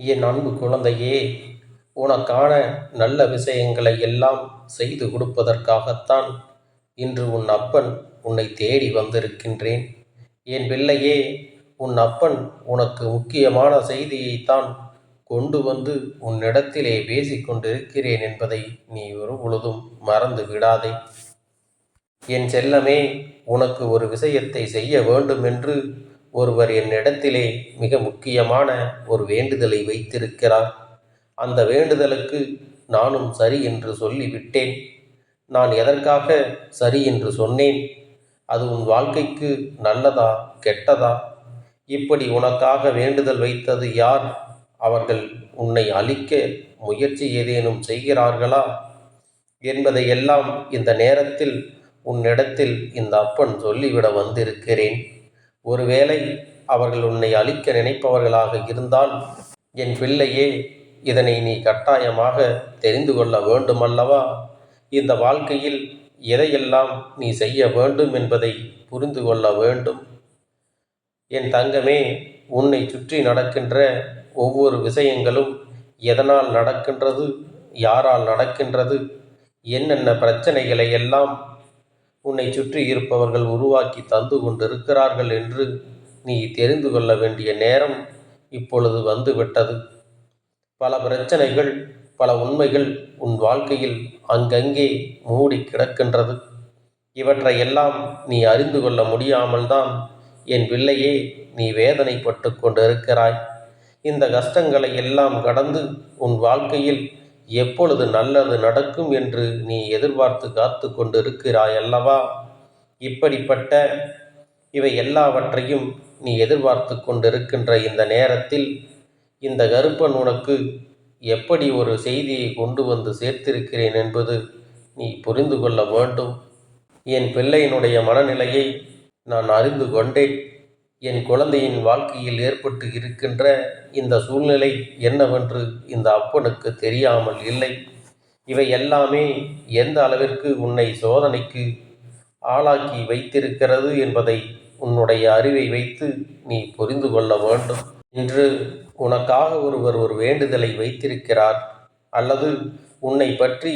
என் அன்பு குழந்தையே, உனக்கான நல்ல விஷயங்களை எல்லாம் செய்து கொடுப்பதற்காகத்தான் இன்று உன் அப்பன் உன்னை தேடி வந்திருக்கின்றேன். என் பிள்ளையே, உன் அப்பன் உனக்கு முக்கியமான செய்தியைத்தான் கொண்டு வந்து உன்னிடத்திலே பேசிக் கொண்டிருக்கிறேன் என்பதை நீ ஒரு பொழுதும் மறந்து விடாதே. என் செல்லமே, உனக்கு ஒரு விஷயத்தை செய்ய வேண்டும் என்று ஒருவர் என்னிடத்திலே மிக முக்கியமான ஒரு வேண்டுதலை வைத்திருக்கிறார். அந்த வேண்டுதலுக்கு நானும் சரி என்று சொல்லிவிட்டேன். நான் எதற்காக சரி என்று சொன்னேன்? அது உன் வாழ்க்கைக்கு நல்லதா கெட்டதா? இப்படி உனக்காக வேண்டுதல் வைத்தது யார்? அவர்கள் உன்னை அழிக்க முயற்சி ஏதேனும் செய்கிறார்களா என்பதையெல்லாம் இந்த நேரத்தில் உன்னிடத்தில் இந்த அப்பன் சொல்லிவிட வந்திருக்கிறேன். ஒருவேளை அவர்கள் உன்னை அழிக்க நினைப்பவர்களாக இருந்தால், என் பிள்ளையே, இதனை நீ கட்டாயமாக தெரிந்து கொள்ள வேண்டுமல்லவா? இந்த வாழ்க்கையில் எதையெல்லாம் நீ செய்ய வேண்டும் என்பதை புரிந்து கொள்ள வேண்டும். என் தங்கமே, உன்னை சுற்றி நடக்கின்ற ஒவ்வொரு விஷயங்களும் எதனால் நடக்கின்றது, யாரால் நடக்கின்றது, என்னென்ன பிரச்சனைகளை எல்லாம் உன்னை சுற்றி இருப்பவர்கள் உருவாக்கி தந்து கொண்டிருக்கிறார்கள் என்று நீ தெரிந்து கொள்ள வேண்டிய நேரம் இப்பொழுது வந்துவிட்டது. பல பிரச்சனைகள், பல உண்மைகள் உன் வாழ்க்கையில் அங்கங்கே மூடி கிடக்கின்றது. இவற்றையெல்லாம் நீ அறிந்து கொள்ள முடியாமல் தான் என் பிள்ளையே நீ வேதனைப்பட்டு கொண்டிருக்கிறாய். இந்த கஷ்டங்களை எல்லாம் கடந்து உன் வாழ்க்கையில் எப்பொழுது நல்லது நடக்கும் என்று நீ எதிர்பார்த்து காத்து கொண்டிருக்கிறாய் அல்லவா? இப்படிப்பட்ட இவை எல்லாவற்றையும் நீ எதிர்பார்த்து கொண்டிருக்கின்ற இந்த நேரத்தில் இந்த கருப்பன் உனக்கு எப்படி ஒரு செய்தியை கொண்டு வந்து சேர்த்திருக்கிறேன் என்பது நீ புரிந்து கொள்ள வேண்டும். என் பிள்ளையினுடைய மனநிலையை நான் அறிந்து கொண்டேன். என் குழந்தையின் வாழ்க்கையில் ஏற்பட்டு இருக்கின்ற இந்த சூழ்நிலை என்னவென்று இந்த அப்பனுக்கு தெரியாமல் இல்லை. இவை எல்லாமே எந்த அளவிற்கு உன்னை சோதனைக்கு ஆளாக்கி வைத்திருக்கிறது என்பதை உன்னுடைய அறிவை வைத்து நீ புரிந்து கொள்ள வேண்டும். இன்று உனக்காக ஒருவர் ஒரு வேண்டுதலை வைத்திருக்கிறார், அல்லது உன்னை பற்றி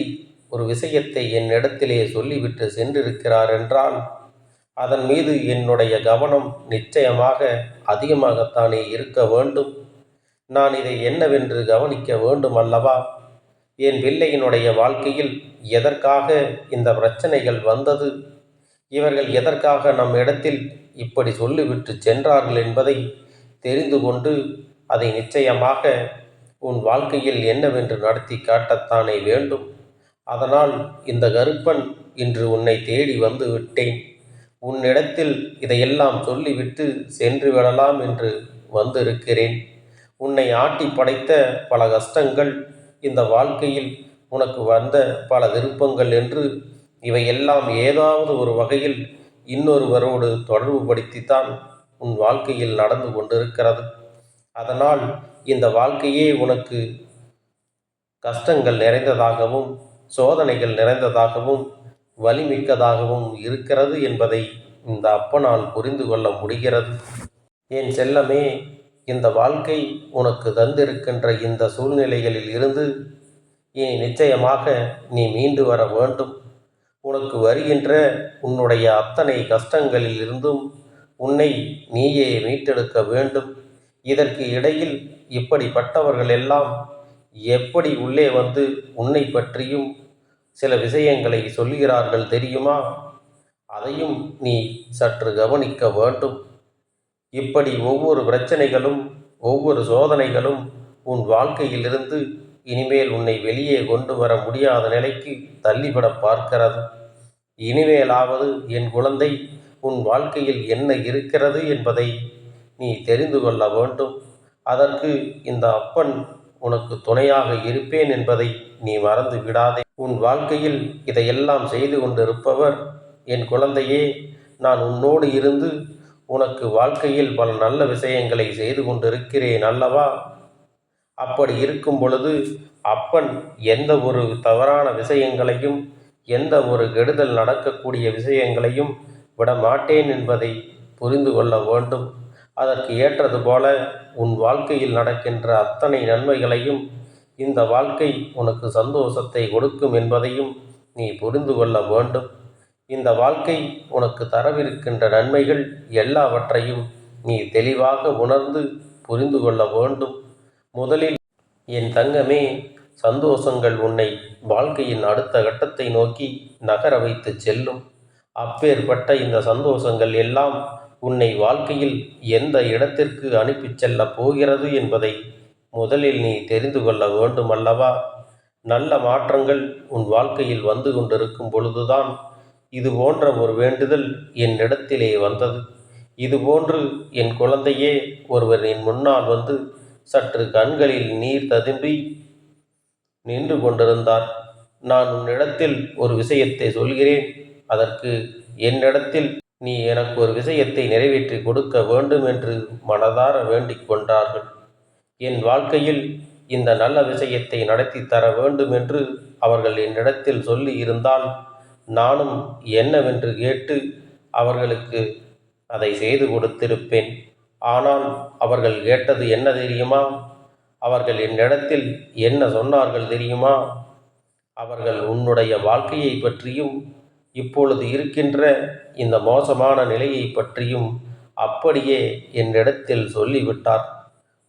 ஒரு விஷயத்தை என்னிடத்திலே சொல்லிவிட்டு சென்றிருக்கிறார் என்றால் அதன் மீது என்னுடைய கவனம் நிச்சயமாக அதிகமாகத்தானே இருக்க வேண்டும். நான் இதை என்னவென்று கவனிக்க வேண்டும் அல்லவா? என் பிள்ளையினுடைய வாழ்க்கையில் எதற்காக இந்த பிரச்சனைகள் வந்தது, இவர்கள் எதற்காக நம் இடத்தில் இப்படி சொல்லிவிட்டு சென்றார்கள் என்பதை தெரிந்து கொண்டு அதை நிச்சயமாக உன் வாழ்க்கையில் என்னவென்று நடத்தி காட்டத்தானே வேண்டும். அதனால் இந்த கருப்பன் இன்று உன்னை தேடி வந்து விட்டேன். உன்னிடத்தில் இதையெல்லாம் சொல்லிவிட்டு சென்று விடலாம் என்று வந்திருக்கிறேன். உன்னை ஆட்டி படைத்த பல கஷ்டங்கள், இந்த வாழ்க்கையில் உனக்கு வந்த பல விருப்பங்கள் என்று இவையெல்லாம் ஏதாவது ஒரு வகையில் இன்னொருவரோடு தொடர்பு படுத்தித்தான் உன் வாழ்க்கையில் நடந்து கொண்டிருக்கிறது. அதனால் இந்த வாழ்க்கையே உனக்கு கஷ்டங்கள் நிறைந்ததாகவும் சோதனைகள் நிறைந்ததாகவும் வலிமிக்கதாகவும் இருக்கிறது என்பதை இந்த அப்பனால் புரிந்து கொள்ள முடிகிறது. என் செல்லமே, இந்த வாழ்க்கை உனக்கு தந்திருக்கின்ற இந்த சூழ்நிலைகளில் இருந்து இனி நிச்சயமாக நீ மீண்டு வர வேண்டும். உனக்கு வருகின்ற உன்னுடைய அத்தனை கஷ்டங்களில் இருந்தும் உன்னை நீயே மீட்டெடுக்க வேண்டும். இதற்கு இடையில் இப்படிப்பட்டவர்கள் எல்லாம் எப்படி உள்ளே வந்து உன்னை பற்றியும் சில விஷயங்களை சொல்கிறார்கள் தெரியுமா? அதையும் நீ சற்று கவனிக்க வேண்டும். இப்படி ஒவ்வொரு பிரச்சனைகளும், ஒவ்வொரு சோதனைகளும் உன் வாழ்க்கையிலிருந்து இனிமேல் உன்னை வெளியே கொண்டு வர முடியாத நிலைக்கு தள்ளிவிட பார்க்கிறது. இனிமேலாவது என் குழந்தை, உன் வாழ்க்கையில் என்ன இருக்கிறது என்பதை நீ தெரிந்து கொள்ள வேண்டும். அதற்கு இந்த அப்பன் உனக்கு துணையாக இருப்பேன் என்பதை நீ மறந்து விடாதே. உன் வாழ்க்கையில் இதையெல்லாம் செய்து கொண்டிருப்பவர் என் குழந்தையே, நான் உன்னோடு இருந்து உனக்கு வாழ்க்கையில் பல நல்ல விஷயங்களை செய்து கொண்டிருக்கிறேன் அல்லவா? அப்படி இருக்கும் பொழுது அப்பன் எந்த ஒரு தவறான விஷயங்களையும், எந்த ஒரு கெடுதல் நடக்கக்கூடிய விஷயங்களையும் விட மாட்டேன் என்பதை புரிந்து கொள்ள வேண்டும். அதற்கு ஏற்றது போல உன் வாழ்க்கையில் நடக்கின்ற அத்தனை நன்மைகளையும் இந்த வாழ்க்கை உனக்கு சந்தோஷத்தை கொடுக்கும் என்பதையும் நீ புரிந்து கொள்ள வேண்டும். இந்த வாழ்க்கை உனக்கு தரவிருக்கின்ற நன்மைகள் எல்லாவற்றையும் நீ தெளிவாக உணர்ந்து புரிந்து கொள்ள வேண்டும். முதலில் என் தங்கமே, சந்தோஷங்கள் உன்னை வாழ்க்கையின் அடுத்த கட்டத்தை நோக்கி நகர வைத்து செல்லும். அப்பேற்பட்ட இந்த சந்தோஷங்கள் எல்லாம் உன்னை வாழ்க்கையில் எந்த இடத்திற்கு அனுப்பிச் செல்லப் போகிறது என்பதை முதலில் நீ தெரிந்து கொள்ள வேண்டும் அல்லவா? நல்ல மாற்றங்கள் உன் வாழ்க்கையில் வந்து கொண்டிருக்கும் பொழுதுதான் இது போன்ற ஒரு வேண்டுதல் என்னிடத்திலே வந்தது. இதுபோன்று என் குழந்தையே ஒருவர் என் முன்னால் வந்து சற்று கண்களில் நீர் ததும்பி நின்று கொண்டிருந்தார். நான் உன்னிடத்தில் ஒரு விஷயத்தை சொல்கிறேன், அதற்கு என்னிடத்தில் நீ எனக்கு ஒரு விஷயத்தை நிறைவேற்றி கொடுக்க வேண்டும் என்று மனதார வேண்டிக் கொண்டார்கள். என் வாழ்க்கையில் இந்த நல்ல விஷயத்தை நடத்தி தர வேண்டும் என்று அவர்கள் என்னிடத்தில் சொல்லி இருந்தால் நானும் என்னவென்று கேட்டு அவர்களுக்கு அதை செய்து கொடுத்திருப்பேன். ஆனால் அவர்கள் கேட்டது என்ன தெரியுமா? அவர்கள் என்னிடத்தில் என்ன சொன்னார்கள் தெரியுமா? அவர்கள் உன்னுடைய வாழ்க்கையை பற்றியும் இப்பொழுது இருக்கின்ற இந்த மோசமான நிலையை பற்றியும் அப்படியே என்னிடத்தில் சொல்லிவிட்டார்.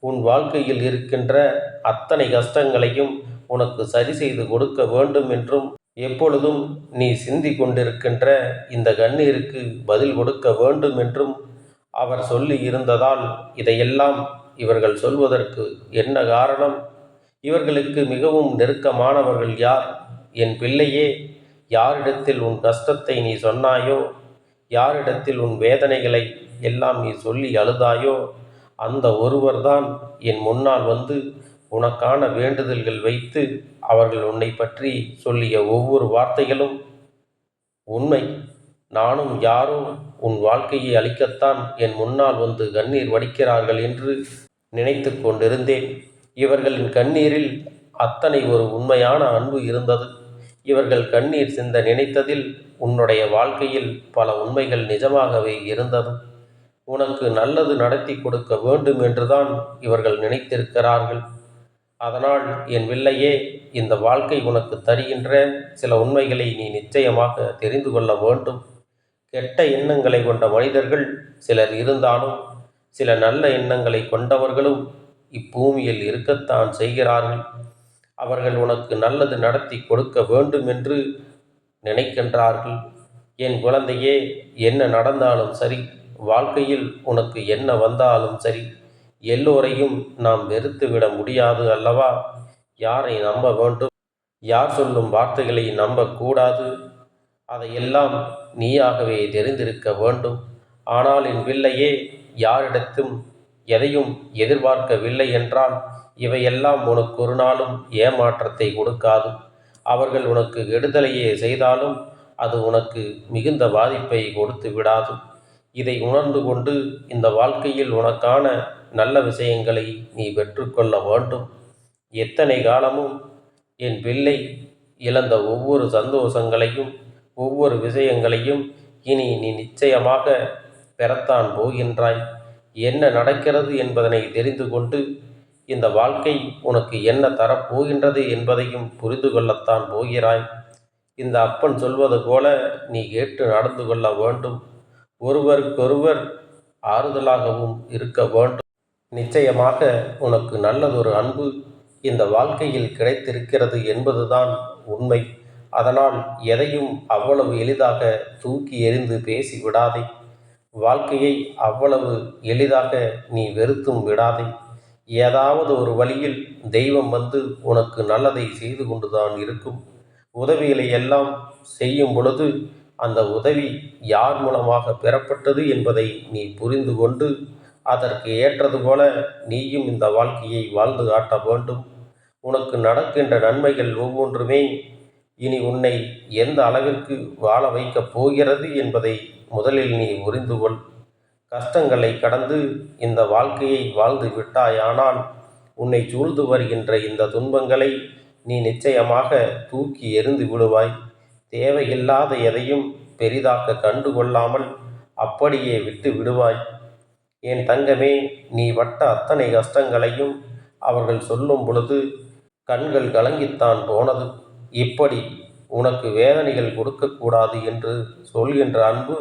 உன் வாழ்க்கையில் இருக்கின்ற அத்தனை கஷ்டங்களையும் உனக்கு சரி செய்து கொடுக்க வேண்டும் என்றும், எப்பொழுதும் நீ சிந்தி கொண்டிருக்கின்ற இந்த கண்ணீருக்கு பதில் கொடுக்க வேண்டும் என்றும் அவர் சொல்லி இருந்ததால் இதையெல்லாம் இவர்கள் சொல்வதற்கு என்ன காரணம்? இவர்களுக்கு மிகவும் நெருக்கமானவர்கள் யார்? என் பிள்ளையே, யாரிடத்தில் உன் கஷ்டத்தை நீ சொன்னாயோ, யாரிடத்தில் உன் வேதனைகளை எல்லாம் நீ சொல்லி அழுதாயோ, அந்த ஒருவர்தான் என் முன்னால் வந்து உனக்கான வேண்டுதல்கள் வைத்து அவர்கள் உன்னை பற்றி சொல்லிய ஒவ்வொரு வார்த்தைகளும் உண்மை. நானும் யாரோ உன் வாழ்க்கையை அளிக்கத்தான் என் முன்னால் வந்து கண்ணீர் வடிக்கிறார்கள் என்று நினைத்து கொண்டிருந்தேன். இவர்களின் கண்ணீரில் அத்தனை ஒரு உண்மையான அன்பு இருந்தது. இவர்கள் கண்ணீர் சிந்த நினைத்ததில் உன்னுடைய வாழ்க்கையில் பல உண்மைகள் நிஜமாகவே இருந்தது. உனக்கு நல்லது நடத்தி கொடுக்க வேண்டும் என்றுதான் இவர்கள் நினைத்திருக்கிறார்கள். அதனால் என் பிள்ளையே, இந்த வாழ்க்கை உனக்கு தருகின்ற சில உண்மைகளை நீ நிச்சயமாக தெரிந்து கொள்ள வேண்டும். கெட்ட எண்ணங்களை கொண்ட மனிதர்கள் சிலர் இருந்தாலும் சில நல்ல எண்ணங்களை கொண்டவர்களும் இப்பூமியில் இருக்கத்தான் செய்கிறார்கள். அவர்கள் உனக்கு நல்லது நடத்தி கொடுக்க வேண்டும் என்று நினைக்கின்றார்கள். என் குழந்தையே, என்ன நடந்தாலும் சரி, வாழ்க்கையில் உனக்கு என்ன வந்தாலும் சரி, எல்லோரையும் நாம் வெறுத்துவிட முடியாது அல்லவா? யாரை நம்ப வேண்டும், யார் சொல்லும் வார்த்தைகளை நம்பக்கூடாது, அதையெல்லாம் நீயாகவே தெரிந்திருக்க வேண்டும். ஆனால் என் பிள்ளையே, யாரிடத்தும் எதையும் எதிர்பார்க்கவில்லை என்றால் இவையெல்லாம் உனக்கு ஒரு நாளும் ஏமாற்றத்தை கொடுக்காது. அவர்கள் உனக்கு கெடுதலையே செய்தாலும் அது உனக்கு மிகுந்த பாதிப்பை கொடுத்து விடாது. இதை உணர்ந்து கொண்டு இந்த வாழ்க்கையில் உனக்கான நல்ல விஷயங்களை நீ பெற்றுக்கொள்ள வேண்டும். எத்தனை காலமும் என் பிள்ளை இழந்த ஒவ்வொரு சந்தோஷங்களையும் ஒவ்வொரு விஷயங்களையும் இனி நீ நிச்சயமாக பெறத்தான் போகின்றாய். என்ன நடக்கிறது என்பதனை தெரிந்து கொண்டு இந்த வாழ்க்கை உனக்கு என்ன தரப்போகின்றது என்பதையும் புரிந்து கொள்ளத்தான் போகிறாய். இந்த அப்பன் சொல்வது போல நீ கேட்டு நடந்து கொள்ள வேண்டும். ஒருவருக்கொருவர் ஆறுதலாகவும் இருக்க வேண்டும். நிச்சயமாக உனக்கு நல்லதொரு அன்பு இந்த வாழ்க்கையில் கிடைத்திருக்கிறது என்பதுதான் உண்மை. அதனால் எதையும் அவ்வளவு எளிதாக தூக்கி எறிந்து பேசி விடாதே. வாழ்க்கையை அவ்வளவு எளிதாக நீ வெறுத்தும் விடாதே. ஏதாவது ஒரு வழியில் தெய்வம் வந்து உனக்கு நல்லதை செய்து கொண்டுதான் இருக்கும். உதவிகளை எல்லாம் செய்யும் பொழுது அந்த உதவி யார் மூலமாக பெறப்பட்டது என்பதை நீ புரிந்து கொண்டு அதற்கு ஏற்றது போல நீயும் இந்த வாழ்க்கையை வாழ்ந்து காட்ட வேண்டும். உனக்கு நடக்கின்ற நன்மைகள் ஒவ்வொன்றுமே இனி உன்னை எந்த அளவிற்கு வாழ வைக்கப் போகிறது என்பதை முதலில் நீ புரிந்து கொள். கஷ்டங்களை கடந்து இந்த வாழ்க்கையை வாழ்ந்து விட்டாயானால் உன்னை சூழ்ந்து வருகின்ற இந்த துன்பங்களை நீ நிச்சயமாக தூக்கி எறிந்து விடுவாய். தேவையில்லாத எதையும் பெரிதாக கண்டு கொள்ளாமல் அப்படியே விட்டு விடுவாய். என் தங்கமே, நீ பட்ட அத்தனை கஷ்டங்களையும் அவர்கள் சொல்லும் பொழுது கண்கள் கலங்கித்தான் போனது. இப்படி உனக்கு வேதனைகள் கொடுக்கக்கூடாது என்று சொல்கின்ற அன்பு,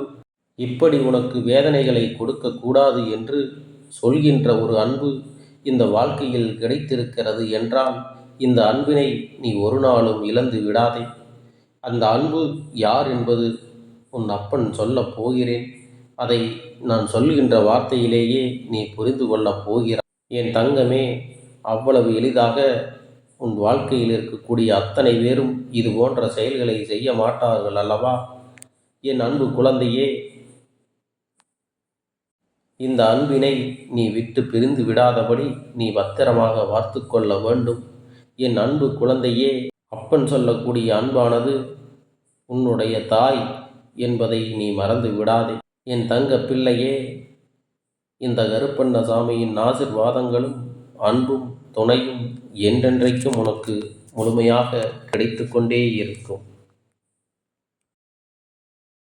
இப்படி உனக்கு வேதனைகளை கொடுக்கக்கூடாது என்று சொல்கின்ற ஒரு அன்பு இந்த வாழ்க்கையில் கிடைத்திருக்கிறது என்றால், இந்த அன்பினை நீ ஒரு நாளும் இழந்து விடாதே. அந்த அன்பு யார் என்பது உன் அப்பன் சொல்லப் போகிறேன். அதை நான் சொல்கின்ற வார்த்தையிலேயே நீ புரிந்து கொள்ளப் போகிறாய். என் தங்கமே, அவ்வளவு எளிதாக உன் வாழ்க்கையில் இருக்கக்கூடிய அத்தனை பேரும் இது போன்ற செயல்களை செய்ய மாட்டார்கள் அல்லவா? என் அன்பு குழந்தையே, இந்த அன்பினை நீ விட்டு பிரிந்து விடாதபடி நீ பத்திரமாக பார்த்து கொள்ள வேண்டும். என் அன்பு குழந்தையே, அப்பன் சொல்லக்கூடிய அன்பானது உன்னுடைய தாய் என்பதை நீ மறந்து விடாதே. என் தங்க பிள்ளையே, இந்த கருப்பண்ணசாமியின் ஆசிர்வாதங்களும் அன்பும் துணையும் என்றென்றைக்கும் உனக்கு முழுமையாக கிடைத்து கொண்டே இருக்கும்.